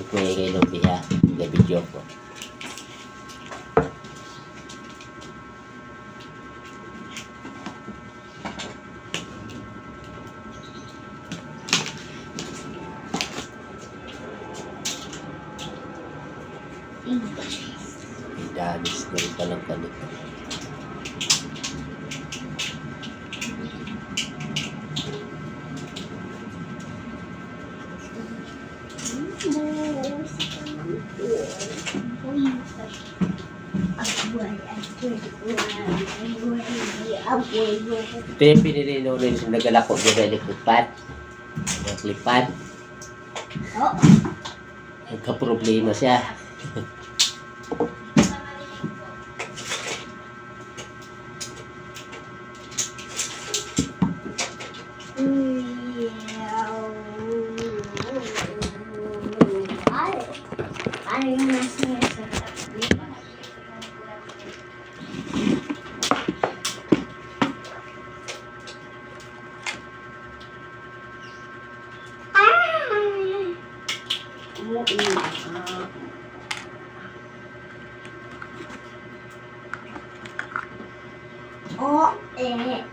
Kuya kay Lupi ha. Video ko. Dalis na rin palang kanito. Ito yung pinili nung nagala ko sa lipat. Naglipat. Nagka-problema siya. Ano yung nasa sa tabi? Ayan.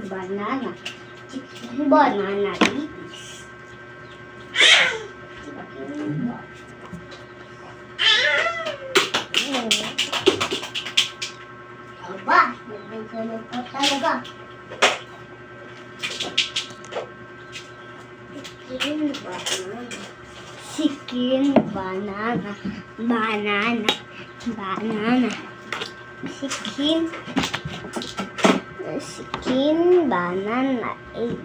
Banana. Banana babies. Aba, nagdagalo pa talaga. Chicken banana. Banana. Banana. Chicken banana egg.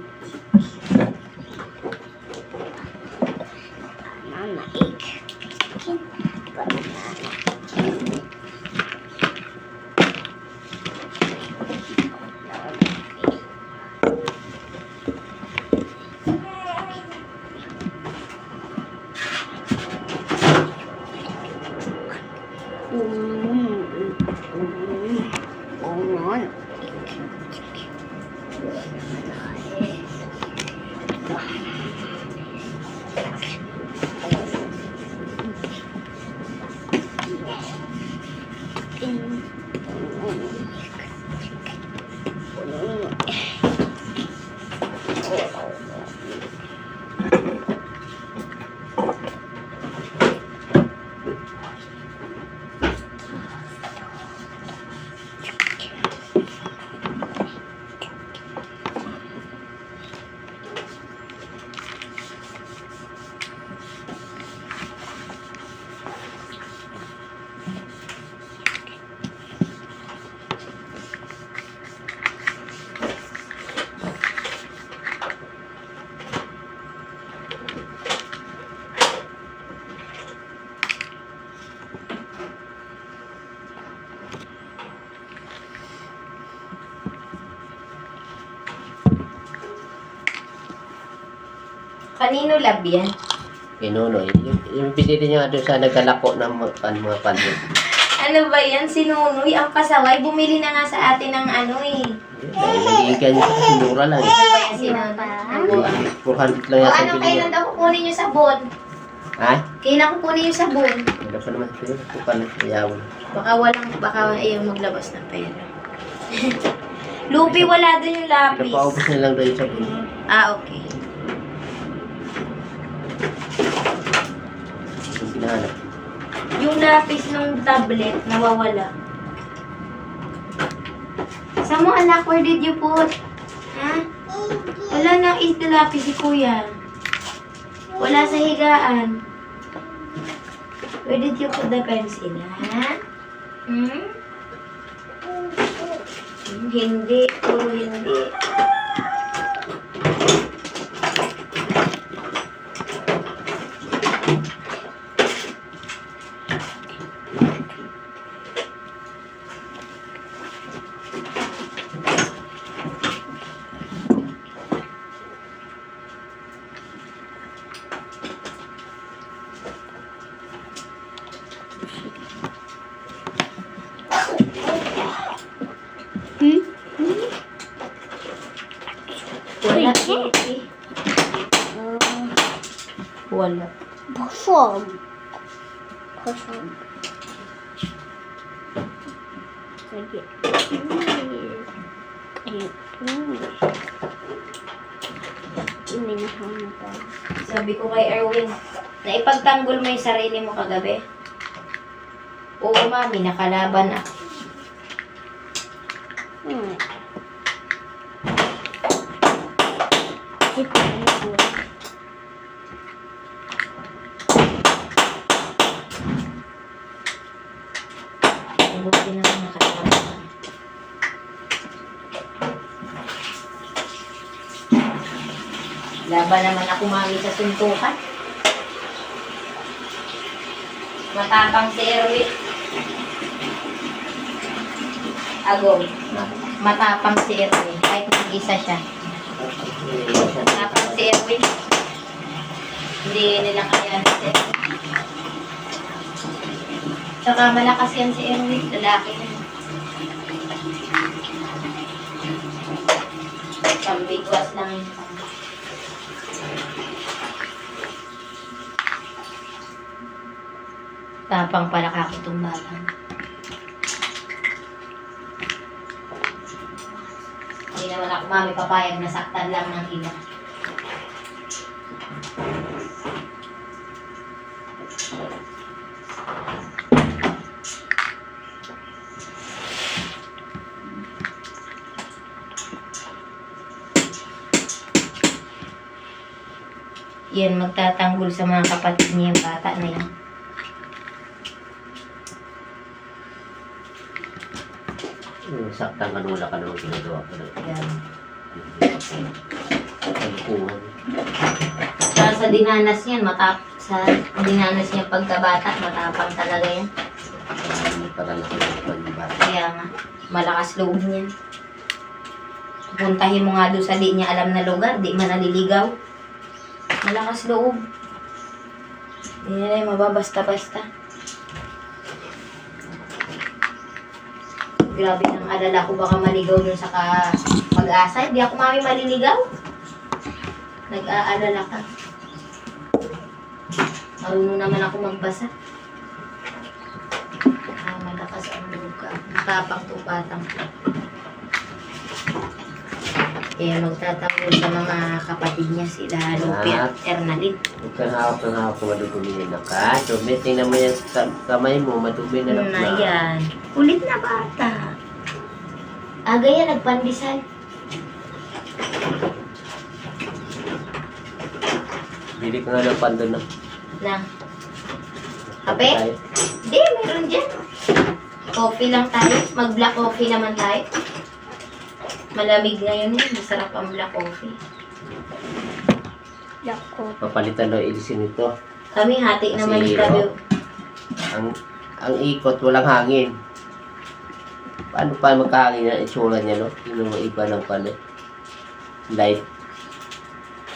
Banana egg. Chicken banana. Kanino lab yan? Inuno. Yung pinili niya doon sa nagkalako ng mga panyo. Ano ba yan? Si Nunoy, ang pasaway. Bumili na nga sa atin ng ano eh. Nag-iigan niya kasi mura lang eh. Ano ba yan si Nunoy? 400 lang O yata ano, kailan daw kukunin yung sabon? Ha? Kailan kukunin yung sabon? Wala pa naman sa'yo. Kupan na ayawan. Baka ayaw maglabas ng pera. Lupi, wala dun yung lapis. Napaubos na lang daw yung sabon. Ah, okay. Yung pinahanap. Yung lapis ng tablet, nawawala. Saan mo anak, where did you put? Ha? Wala nang isdalapi si kuya. Wala sa higaan. Where did you put the pencil, ha? Hmm? Hindi. Puro hindi. Hmm? Wala, Wait, baby. Wala. Busog. Busog. Sige. Iminahaw na tayo. Sabi ko kay Erwin, naipagtanggol mo yung sarili mo kagabi? Oo, mami, nakalaban ako. Hmm. Ito na po. Mabuti na lang nakalaban. Laban naman ako, mami, sa suntukan. Matapang si Erwin. Agong. Matapang si Erwin. Kahit mag-isa siya. Matapang si Erwin. Hindi nila kaya si Erwin. Tsaka malakas yan si Erwin. Lalaki na. Pambigwas lang yun. Tapang pala kakitong batang. Hindi naman ako, mami, papayag na saktan lang ng iba. Yan, magtatanggol sa mga kapatid niya yung bata na yan. Saktan ka wala ka naman ginagawa ko na. Yan. Pagkuhan. Sa dinanas niyan, sa dinanas niya pagkabata, matapang talaga yan. Hindi pa lang ako ng bata. Kaya nga, malakas loob niyan. Puntahin mo nga doon sa di niya alam na lugar, di man naliligaw. Malakas loob. Hindi nila yung mababasta-basta. Grabe nang alala ko, baka maligaw dun sa mag-asa. Hindi ako, mami, maliligaw. Nag-aalala ka. Marunong naman ako magbasa. Malakas ang loob ka. Matapang to batang. Kaya magtatanggol sa mga kapatid niya, sila Lupi at Ernalyn. Huwag kang hawak ng hawak kung madudumi na ka. Dumi, tingnan mo yan sa kamay mo, madumi na lang Na yan. Kulit na bata. Aga yan, nagpandesal. Bili ko nga ng pando na. Na. Kape? Hindi, meron dyan. Coffee lang tayo. Mag-black coffee naman tayo. Malamig ngayon eh. Masarap ang black coffee. Yako. Papalitan daw ilisin ito. Kami hati Kasi, naman kami. Ang ikot, walang hangin. Paano pa magkahangin na itsura niya, no? Yung iba ng pala. Light.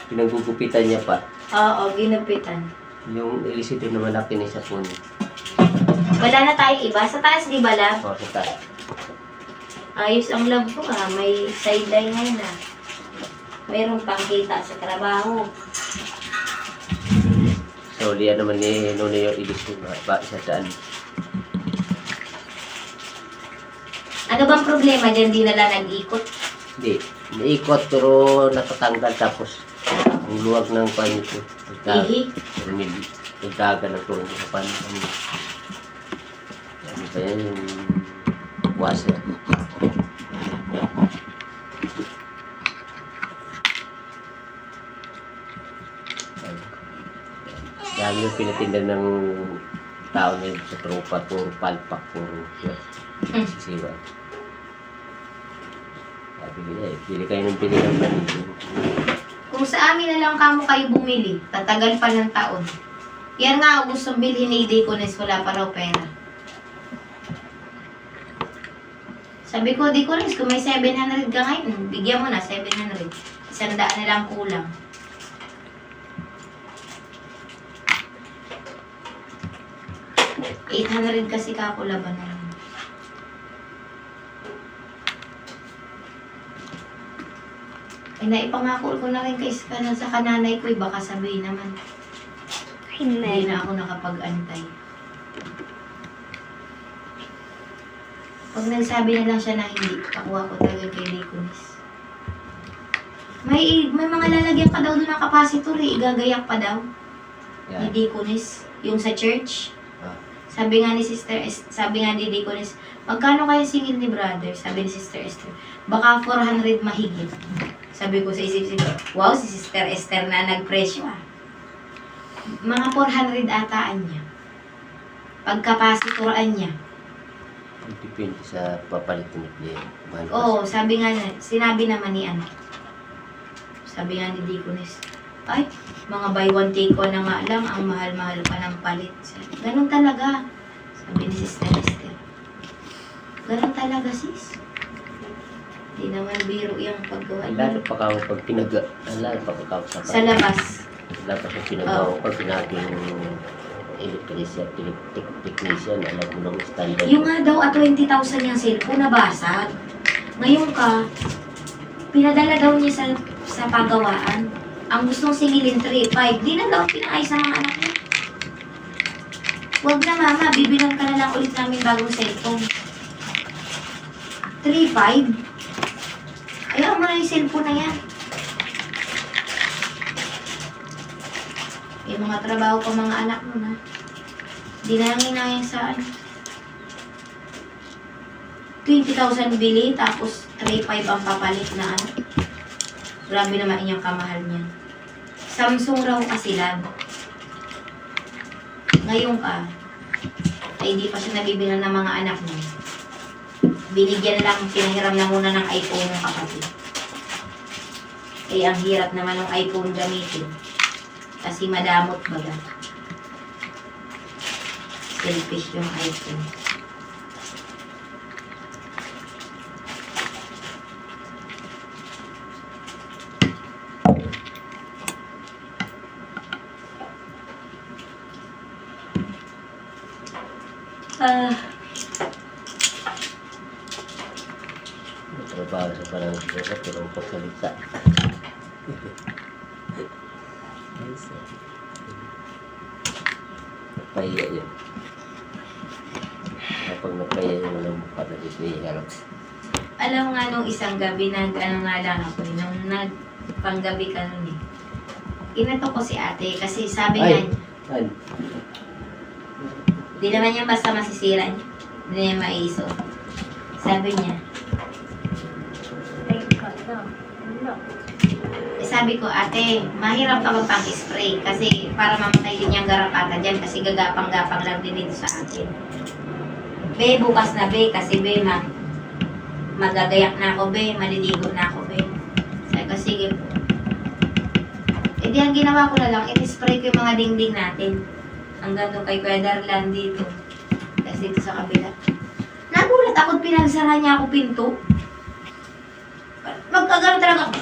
Pinagugupitan niya pa. Oo, ginupitan. Yung ilisin din na malaki na sa puno. Wala na tayong iba. Sa taas, di ba, lab? O, sa taas. Ayos ang lab ko ha. May sideline ngayon ha. Mayroong pangkita sa trabaho. So, liyan naman ni Nuna yung ilisin. Ba, isa daan. Ano bang problema dyan? Di na lang nag-ikot? Hindi. Naikot pero natatanggal tapos ang luwag ng panito. Ihi? Nagdaga ng tulong sa panito. Ano ba yan? Yung washer. Dami yung pinatinda ng tao na yun sa tropa, puro palpak, puro sisiwa. Sabi nila eh, pili kayo ng pili ng panito. Kung sa amin na lang kamo kayo bumili, tatagal pa ng taon. Yan nga, gustong bilhin ni Deaconess, wala pa raw pera. Sabi ko, Deaconess, kung may 700 ka ngayon, bigyan mo na 700. 100 na lang kulang. $800 kasi kakulaban na lang. Eh, naipangako ko na rin kay sa kananay ko, baka sabihin naman, hindi Amen. na ako nakapag-antay. Pag nagsabi na lang siya na hindi, pakuha ko talaga kay Deaconess. May mga lalagyan ka daw doon ng capacitor eh, igagayak pa daw. Ni Yan. Deaconess, yung sa church. Ah. Sabi nga ni sabi nga ni Deaconess, magkano kaya singil ni brother? Sabi ni Sister Esther, baka 400 mahigit. Sabi ko sa isip-isip, wow, si Sister Esther na nagpresyo ah. Mga 400 ataan niya. Pagkapasitoran niya. Depende sa papalit ng player. Oo, sabi nga niya, sinabi naman ni ano. Sabi nga ni Deaconess, ay, mga buy one take one na nga lang, ang mahal-mahal pa ng palit. Ganun talaga. Sabi ni Sister Esther. Ganun talaga sis. Hindi naman biro yung paggawa Lalo niya. pa ka pag pinaga, lalo pa ka sa Sa labas. Lalo pa yung pinagawa ko pag pinaging electrician, technician, alam mo nung standard. Yung nga daw at 20,000 yung cellphone nabasag. Ngayon ka, pinadala daw niya sa pagawaan. Ang gustong singilin 3,500. Di na daw pinaayos sa mga anak niya. Huwag na mama, bibilang ka na lang ulit namin bagong cellphone. 3,500? Ayaw mo na yung cellphone na yan. Yung mga trabaho pa mga anak mo na. Di na lang inayang sa ano. 20,000 bili, tapos 3,500 ang papalit na ano. Grabe naman inyong kamahal niya. Samsung raw kasi lang. Ngayon ka, ay di pa siya nabibilang ng mga anak mo. Binigyan lang, pinahiram na muna ng iPhone ng kapatid. Eh, ang hirap naman ng iPhone gamitin. Kasi madamot baga. Selfish yung iPhone. Trabaho sa parang sila, pero ang pagsalita. Napaya yun. Kapag napaya yun, walang mukha na dito. Alam mo nga nung isang gabi, ano nga lang ako, nung nagpanggabi ka nun eh. Inato ko si ate kasi sabi nga Ay! niya, Ay! di naman niya basta masisira niya. Hindi niya maiso. Sabi niya, Thank God. No. sabi ko, ate, mahirap ka magpang-spray kasi para mamatay din yung garapata dyan kasi gagapang-gapang lang din dito sa akin. Be, bukas na be, kasi be, magagayak na ako be, maliligo na ako be. Sabi ko, sige po. E di ang ginawa ko na lang, in-spray ko yung mga dingding natin. Hanggang doon kay Kuya Darlan dito. Tapos dito sa kabila. Nagulat ako, pinagsara niya ako pinto. Magkagano talaga ako.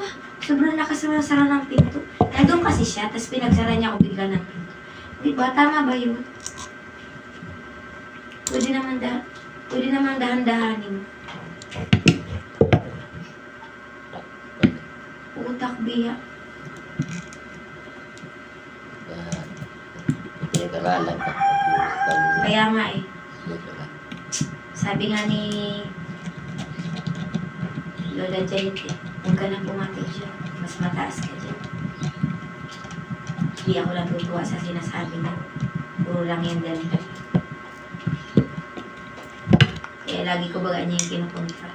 Ha? Sobrang lakas naman sara ng pinto. Nandun kasi siya, tapos pinagsara niya ako bigla ng pinto. Diba? Tama ba yun? Pwede naman dahan-dahanin. Utak biya. Pinag-aralan ka. Kaya nga eh. Sabi nga ni Lola Janet eh, huwag ka nang pumatay siya. Mas mataas ka dyan. Hindi ako natutuwa sa sinasabi niya. Puro lang yan dali. Kaya lagi ko baga niya yung kinupunta.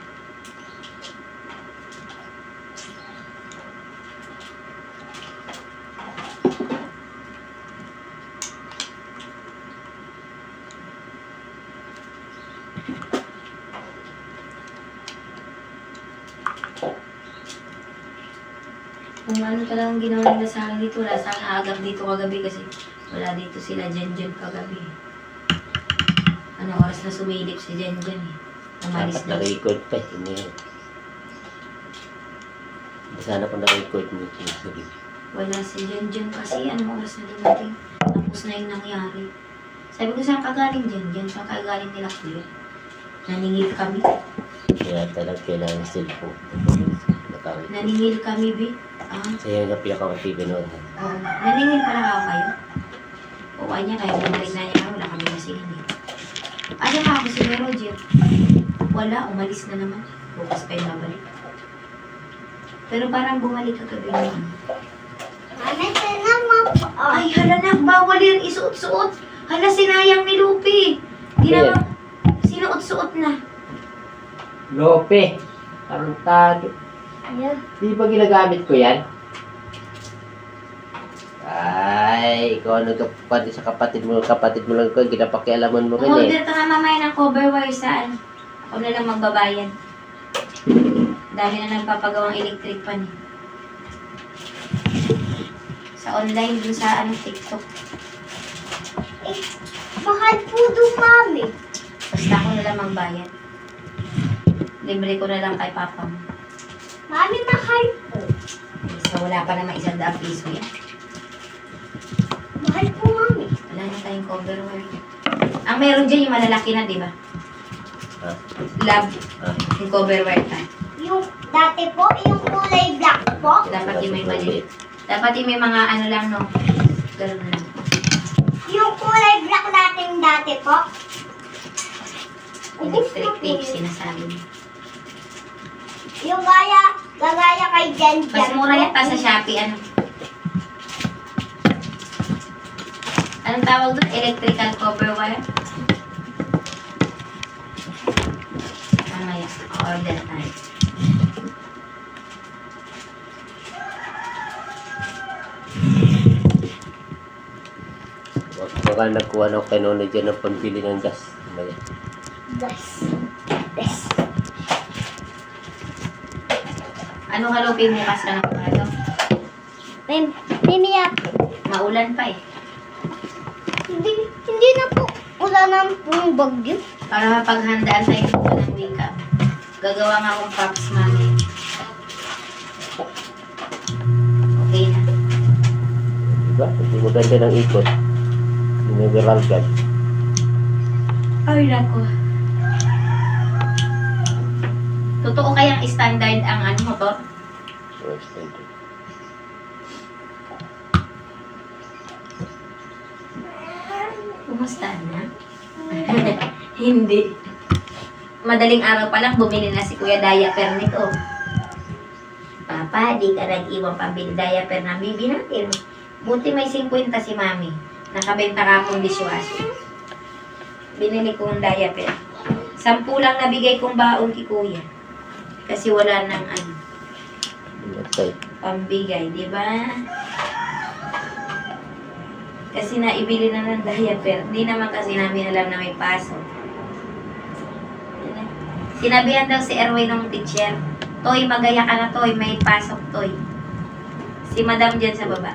Kung ano talagang ginawa nila sa akin dito, wala sa akin agad dito kagabi kasi wala dito sila Jen kagabi. Ano oras na sumilip si Jen eh. Umalis Dapat na. na-record pa. Hindi yan. Sana pa na-record mo. Sinasabi. Wala si Jen kasi anong oras na dumating. Tapos na yung nangyari. Sabi ko saan kagaling Jen? Saan kagaling nila kuya? Naningil kami. Kaya talagang kailangan cellphone. Nakawit. Naningil kami, Bi. Kaya nga pinaka-TV noon. Oo. Naningil pala ako kayo. O niya, kaya bumalik na niya. Wala kami masingin eh. Ano nga ako si Roger? Wala, umalis na naman. Bukas pa yung mabalik. Pero parang bumalik kagabi naman. Mami, naman po. Ay, hala na, bawal yan isuot-suot. Hala, sinayang ni Lupi. Di Yeah. naman, sinuot-suot na. Lope! Tarantado. Yeah. Di ba ginagamit ko yan? Ay, ikaw ano kapatid sa kapatid mo lang ko, ginapakialaman mo rin eh. Umorder ka nga mamaya ng cover wire saan? Ako na lang magbabayan. Dami na nagpapagawang electric pan eh. Sa online, dun sa TikTok. Eh, mahal po doon, Mami. Basta ako na lang magbayad. Libre ko na lang kay papa mo. Mami, mahal po. So, wala pa naman 100 piso yan. Mahal po, Mami. Wala na tayong cover wire. Ang meron dyan yung malalaki na, di ba? Ah, Lab, ah. yung cover wire pa. Yung dati po, yung kulay black po. Dapat yung may maliit. Dapat yung may mga ano lang, no? Ganun lang. Yung kulay black natin dati po. Electric tape, sinasabi mo. Yung gagaya kay Jen. Mas mura yan pa sa Shopee, ano? Anong tawag doon? Electrical cover wire? Mamaya, order tayo. Baka nakuha na kay Nono dyan ng pambili ng gas. Ano yan? Yes. Yes. Ano ka Lupi, bukas ka na kumado? Mimi, Maulan pa eh. hindi na po. Wala na pong bagyo. Para mapaghandaan tayo po ng makeup. Gagawa nga akong props mami. Okay na. Diba? Hindi maganda ng ikot. Mineral gas. Ay, nako. Totoo kayang standard ang motor? Kumusta na? Hindi. Madaling araw pa lang, bumili na si Kuya diaper nito. Papa, di ka nag-iwang pambili diaper na bibi natin. Buti may 50 si Mami. Nakabenta ka akong dishwasher. Binili kong diaper. 10 lang nabigay kong baon kay Kuya. Kasi wala nang pambigay, di ba? Kasi naibili na ng diaper. Hindi naman kasi namin alam na may pasok. Sinabihan daw si Erwin ng teacher, Toy, magaya ka na Toy, may pasok Toy. Si Madam dyan sa baba.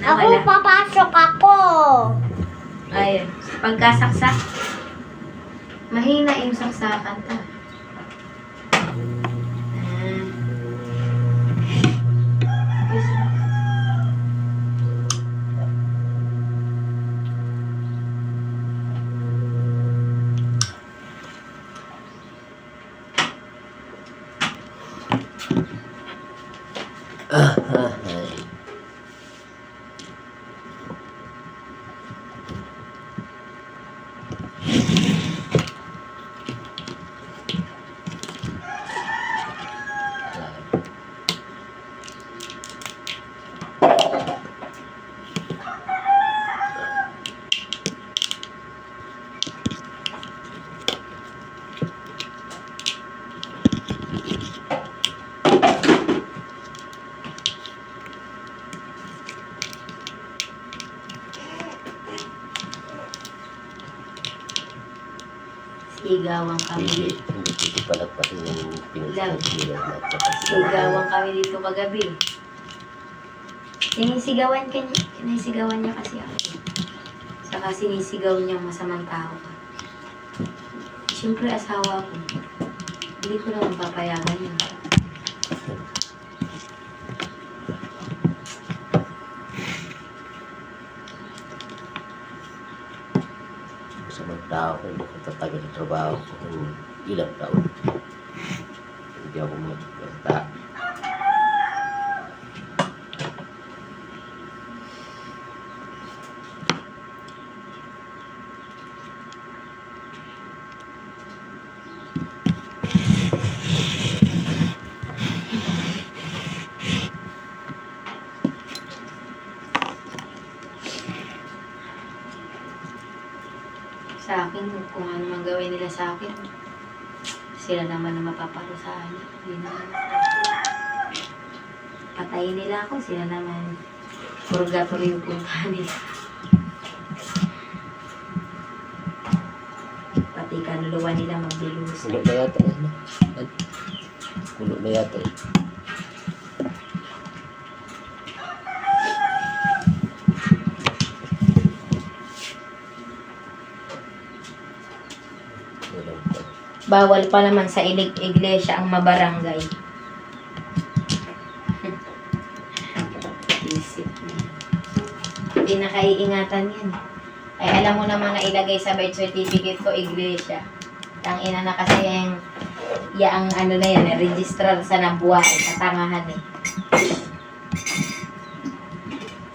Ako, Nawala. papasok ako. Ayun. Pagkasaksak, mahina yung saksakan ta. Ay. Igawang kami. Hindi pala pati yung pinagsigilan natin. Sigawan kami dito kagabi. Sinisigawan niya kasi ako. Saka sinisigaw niya masamang tao ka. Siyempre asawa ko. Hindi ko naman papayagan yun. Sa mga tao ko, hindi ko tatagal sa trabaho ko kung ilang taon. Hindi ako magkata. Sa akin, kung ano man gawin nila sa akin, sila naman na mapaparusahan. Hindi naman ako. Patayin nila ako, sila naman. Purgatory yung puntahan nila. Pati kanuluwa nila magbilusa. Kulo na yata. Kulo na yata. Bawal pa naman sa iglesia ang mabarangay. Isip niya. Pinakaiingatan yan. Ay alam mo naman na ilagay sa birth certificate ko, iglesia. Tangina na kasi ang ano na yan, registrar sa nabuhay, katangahan eh.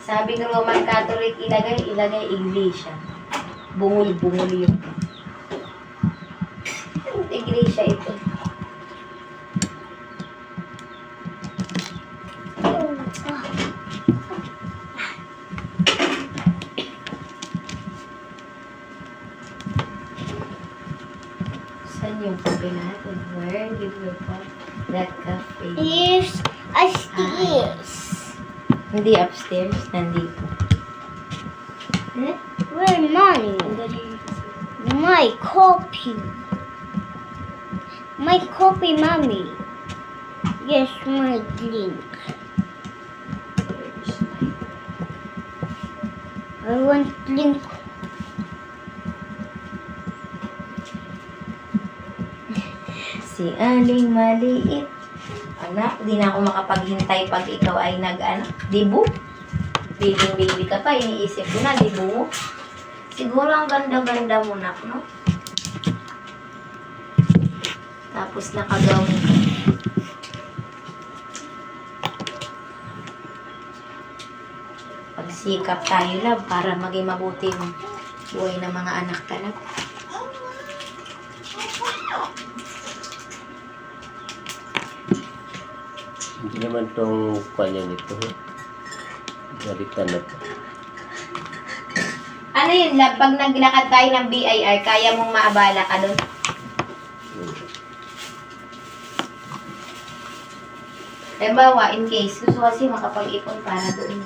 Sabi ng Roman Catholic, ilagay iglesia. Bungol yun. Iglesia ito. Saan yung kape natin? Where did we put that cafe? Here's a stairs. Hindi upstairs, nandito. Where money? My copy. My copy, mommy. Yes, my drink. I want drink. Si Aling maliit. Anak, di na ako makapaghintay pag ikaw ay dibu. Baby ka pa, iniisip ko na, dibu mo. Siguro ang ganda-ganda mo, nak, no? Tapos nakagaw ka. Pagsikap tayo, love, para maging mabuting buhay ng mga anak ka, love. Hindi naman itong kanya nito. Balikan na to. Ano yun, love? Pag naglakad tayo ng BIR, kaya mong maabala ka doon? Halimbawa, in case, gusto kasi makapag-ipon para doon.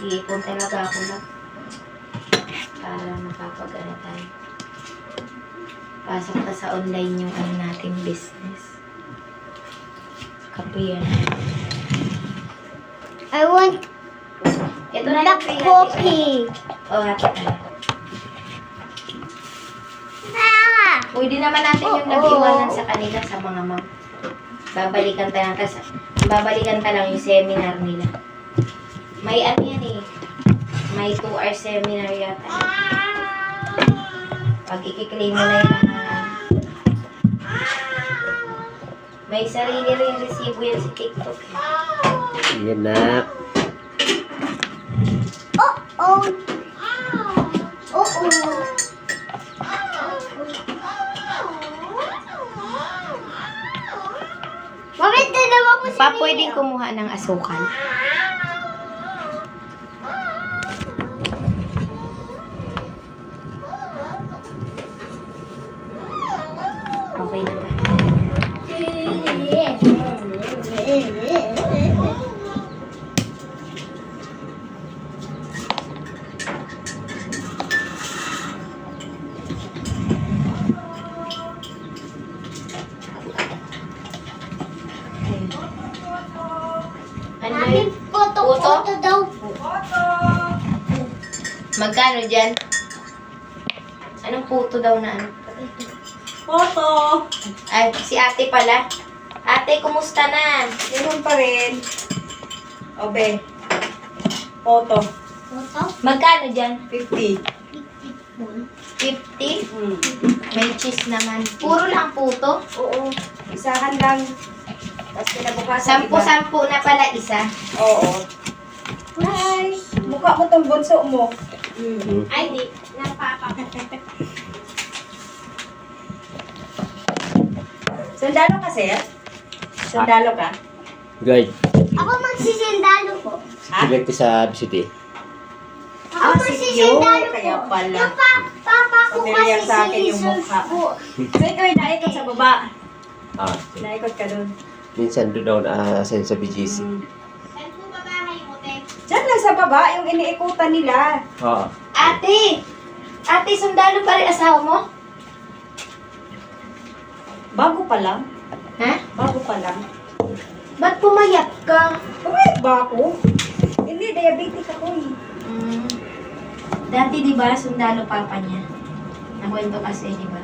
I-ipon talaga ako na. Para makapag-ano tayo. Pasok na sa online yung natin business. Kape yan. I want Ito na black yung coffee. Oh, hati ka. Ah! Pwede naman natin yung nag-iwanan sa kanila sa mga ma'am. Babalikan ta lang yung seminar nila. May ano yan eh. May 2-hour seminar yata. Pag i-claim mo na yung mga... May sarili rin resibo yan si TikTok. Yan na. Oh! Oh! Mami, dalawa ko Pa, pwedeng kumuha ng asukal. Okay na ba? Magkano dyan? Anong puto daw na ano? Photo. Ay, si ate pala. Ate, kumusta na? Ganun pa rin. Obe. Photo. Puto? Magkano dyan? 50. 50? Hmm. May cheese naman. Puro lang puto? Oo. Isahan lang. Tapos kinabukasan iba. 10 na pala isa. Oo. Hi. Mukha mo tong bunso mo. Ay, di. Napapa. Sundalo ka, sir? Sundalo ka? Guide. Ako magsisindalo po. Ha? Bigay ko sa bisiti. Ako magsisindalo po. Kaya pala. Yung papa ko Familiar kasi sa akin yung Jesus mukha. po. So, ikaw ay naikot sa baba. Ah, Naikot ka dun. minsan doon daw na-assign sa BGC. Saan po ba bahay mo, te? Diyan lang sa baba, yung iniikutan nila. Oo. Ate! Ate, sundalo pa rin asawa mo? Bago pa lang. Ha? Bago pa lang. Ba't pumayat ka? Kumayat ba ako? Hindi, diabetic ako eh. Dati, di ba, sundalo papa niya? Nakwento kasi, di ba?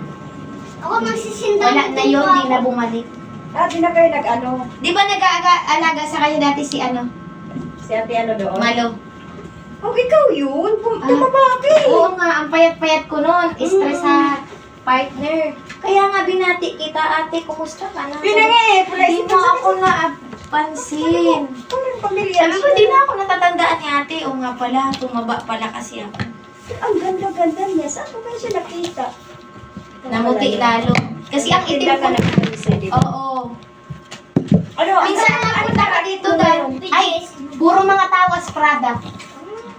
Ako magsisindalo Wala na yun, di na bumalik. Ah, di na kayo nag-ano. Di ba nag-aalaga sa kanya dati si ano? Si ate ano doon? Malo? Oh, ikaw yun. Ah. Tumabaki. Oo nga, ang payat-payat ko noon. Stress sa partner. Kaya nga binati kita, ate, kumusta ka na? Pinanga eh. Pula Hindi mo ako napansin. Parang pamilya. Sabi ko, di na ako natatandaan ni ate. O nga pala, tumaba pala kasi ako. Ang ganda-ganda niya. Saan ko ba siya nakita? Namuti lalo. Kasi ang itim ko. Oo. Ano? Minsan napunta ka dito dahil, ay, puro mga tawas Prada.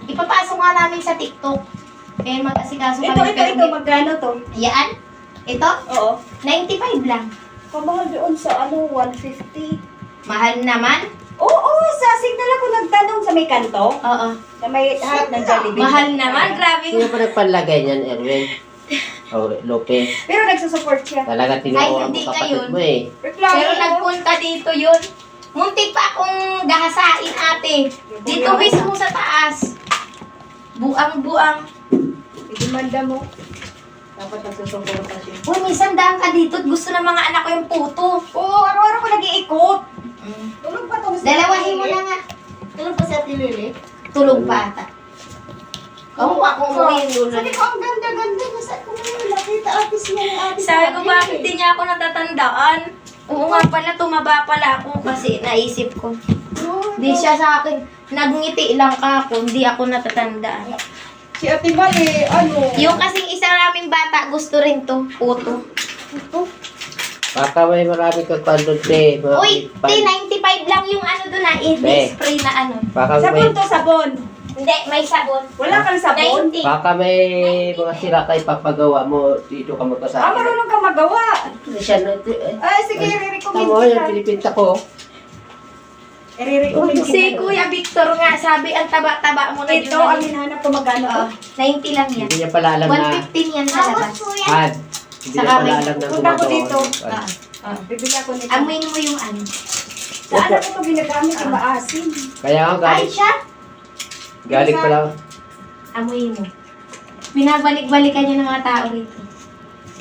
Ipapasok nga namin sa TikTok. Kaya mag-asikaso Ito, kami. ito, magkano to? Yan? Ito? Oo. 95 lang. Kamahal doon sa ano, 150. Mahal naman? Oo, sa signal ako nagtanong sa may kanto. Oo. Sa may harap ng Jollibee. Mahal naman, grabe. Sino ba nagpanlagay niyan, Erwin? O, Lope. Pero nagsusupport siya. Talaga Ay, tinukuha mo hindi kapatid ngayon. mo eh. Reklamo Pero ko. nagpunta dito yun. Muntik pa akong gahasain ate. Dito mismo sa taas. Buang-buang. Idemanda mo. Dapat nagsusupport pa siya. Uy, minsan daan ka dito at gusto ng mga anak ko yung puto. Oo, araw-araw ko nag-iikot. Tulog pa to. Dalawahin mo na nga. Tulog pa si Ate Lili. Tulog pa ata. Oo, ako umuwi yung Sabi ko, ang ganda-ganda niya. Saan ko ngayon nakita atis niya yung atis. Sabi ko, bakit di niya ako natatandaan? Oo nga pala, tumaba pala ako kasi naisip ko. Di siya sa akin, nagngiti lang ka ako, hindi ako natatandaan. Si Ate Mali, ano? Yung kasing isa naming bata, gusto rin to, puto. Baka may marami kang pandod eh. Mga Uy, pan- T, 95 lang yung ano doon na, spray na ano. Baka Sabon may, to, sabon. Hindi, may sabon. Wala kang sabon? 90. baka may mga sila kay papagawa mo dito ka Ah, magkasama. marunong kang magawa. Siya na, Ay, sige, i-recommend tamo yung kita. pinipinta ko. I-recommend Si kita. Kuya Victor nga, sabi ang taba-taba mo na Ito, ang hinahanap ko magkano to? 90 lang yan. Hindi niya pala alam na 115 yan sa Tapos labas. po yan. had. Hindi Sa niya pala kamay. alam na Punta ko dito. Bibili ako nito. Amuin mo yung ano. Sa anak ko ito ginagamit yung maasim. Kaya nga Ay, galing, siya. galing pala. Amuin mo. Binabalik-balikan niyo ng mga tao rito.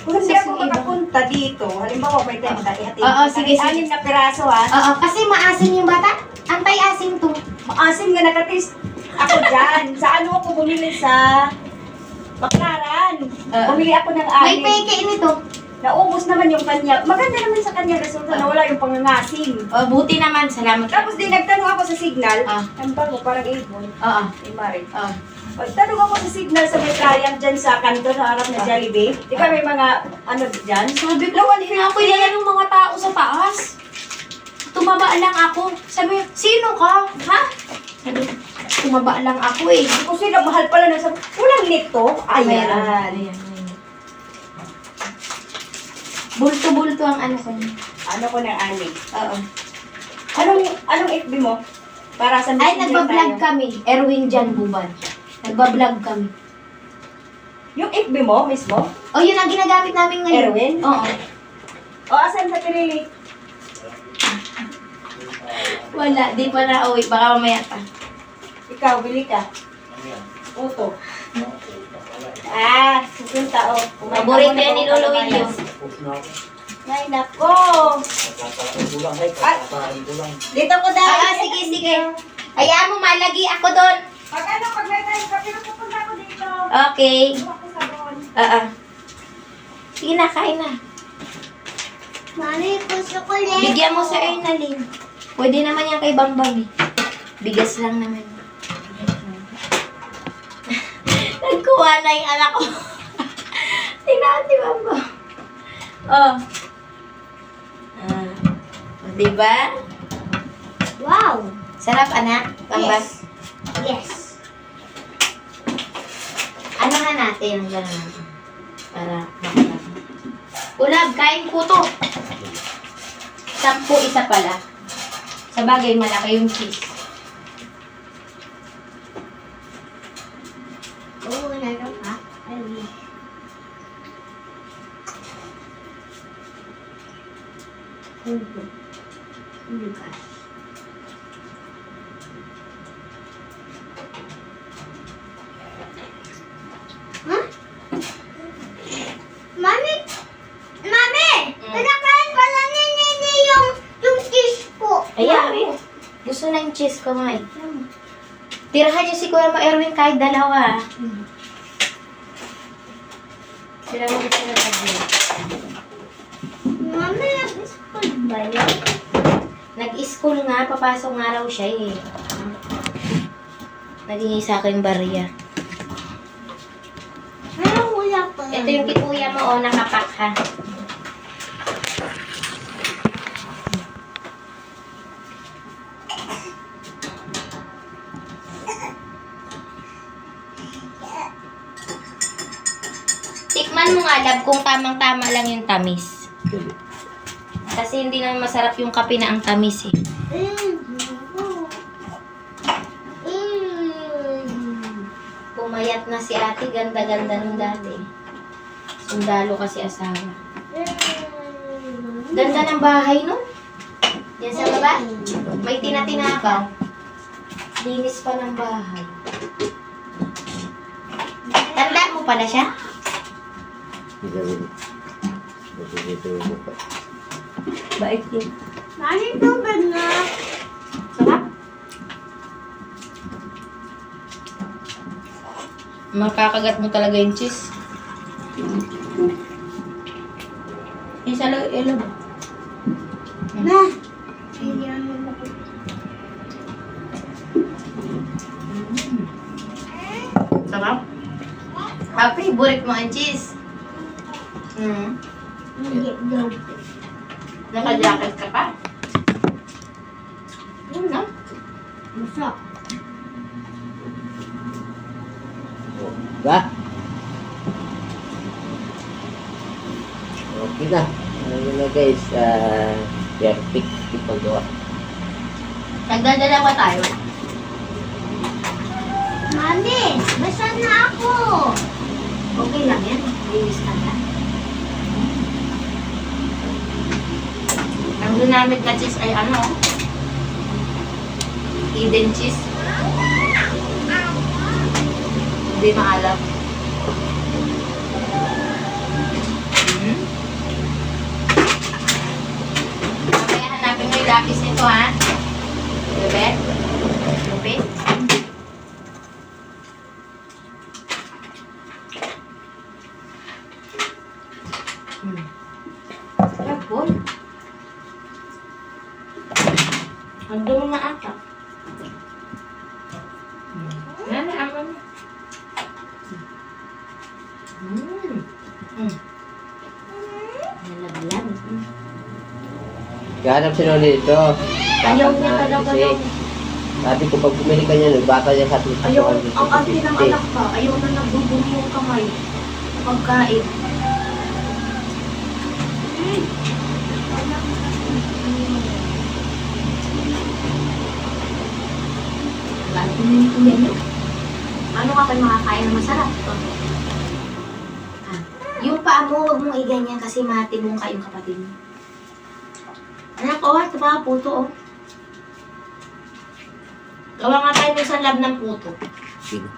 Kung hindi ako makapunta dito, halimbawa may time ka, ihatid. Oo, sige, sige. 6 na piraso ha. Oo, kasi maasim yung bata. Antay-asim to. Maasim nga nakatis ako dyan. Sa ano ako bumili sa Baklaran. Bumili ako ng May anim. peke nito. Naubos naman yung kanya. Maganda naman sa kanya resulta na wala yung pangangasim. Buti naman. Salamat. Tapos din nagtanong ako sa signal. Ah. Ang bago, parang ibon. Oo. Imari. Oo. Pagtanong ako sa signal sa may triumph dyan sa kanto sa harap ng Jollibee. Di ka may mga ano dyan? Sabi ko, ako yan ng mga tao sa taas. Tumaba lang ako. Sabi, sino ka? Ha? Sabi, tumaba lang ako eh. Kung sila mahal pala na sabi, walang nito. Ayan. Ayan. Bulto-bulto ang ano ko niya. Ano ko ng anig. Oo. Anong FB mo? Para sa Ay, messenger nagbablog tayo. kami. Erwin Jan Bubad. Nagbablog kami. Yung FB mo mismo? O, yun ang ginagamit namin ngayon. Erwin? Oo. O asan sa pinili? Wala, di pa na uwi. Baka mamaya pa. Ikaw, bili ka. Uto. Pupunta oh. Paborito yan ni Lolo William. Ay, nako. Dito ko dahil. Sige, sige. Hayaan mo, malagi ako doon. Pag may time ka, pinupunta ko dito. Okay. Ako sa doon. Sige na, kain na. Mami, gusto ko Lego. Bigyan mo sa Ernaline. Pwede naman yan kay Bambam eh. Bigas lang naman. Nagkuha na yung anak ko. Tingnan si Bambam. Oh. Diba? Wow. Sarap, anak. Bambam. Yes. Yes. Ano nga natin yung gano'n? Para makarap. Ulab, kain po to. 10 isa pala. Sa bagay, malaki yung cheese. Oo, nalang ka. Ay, hindi ka. Huh? Mami! Mami! Pinakain pala ni Nini yung cheese po. Ayan, gusto na yung cheese ko nga eh. Tirahan niyo si Kuya Mo Erwin kahit dalawa. Sila mo gusto na tabi. Mami, nag-school ba yun? Nag-school nga, papasok nga raw siya eh. Naging sa akin barya. Wala pa. Ito yung kikuya mo, oh, nakapak ha. Tikman mo nga, lab, kung tamang-tama lang yung tamis. Kasi hindi naman masarap yung kape na ang tamis eh. Pumayat na si ate, ganda-ganda nung dati. Sundalo kasi asawa. Ganda ng bahay no? Yan sa baba, may tinatinakaw. Linis pa ng bahay. Tanda mo pala siya? Bait yun. Mami, tubig na. Sarap. Makakagat mo talaga yung cheese. Isa lang, ilo ba? Na. Hindi ano ba? Sarap. Favorite mo ang cheese. Hindi daw. Naka-jacket ka pa? Yun na. Masarap. Ba? Okay na. Ano na guys, perfect yung paggawa. Nagdadalawa tayo. Mami, basa na ako. Okay lang yan. Linis ka na. Ang ginamit na cheese ay ano? Hidden cheese. Hindi maalam. Mamaya hanapin mo yung lapis nito ha. Lupit? Lupit? Sarap po. Ang dumi na ata. Yan, aman. Nalaglag. Kahanap si Noni dito. Ayaw niya talaga Kasi, daw. sabi ko pag bumili ka niya, nagbata niya sa tutok. Ayaw, ang ante ng anak ka, ayaw na nagdudumi yung kamay. Pagkain. Ano ka kayo makakain na masarap? Yung paa mo, huwag mong iganyan kasi matibong kayong kapatid mo. Anak, oh, ito pa, puto, oh. Gawa nga tayo ng isang lab ng puto. Sige.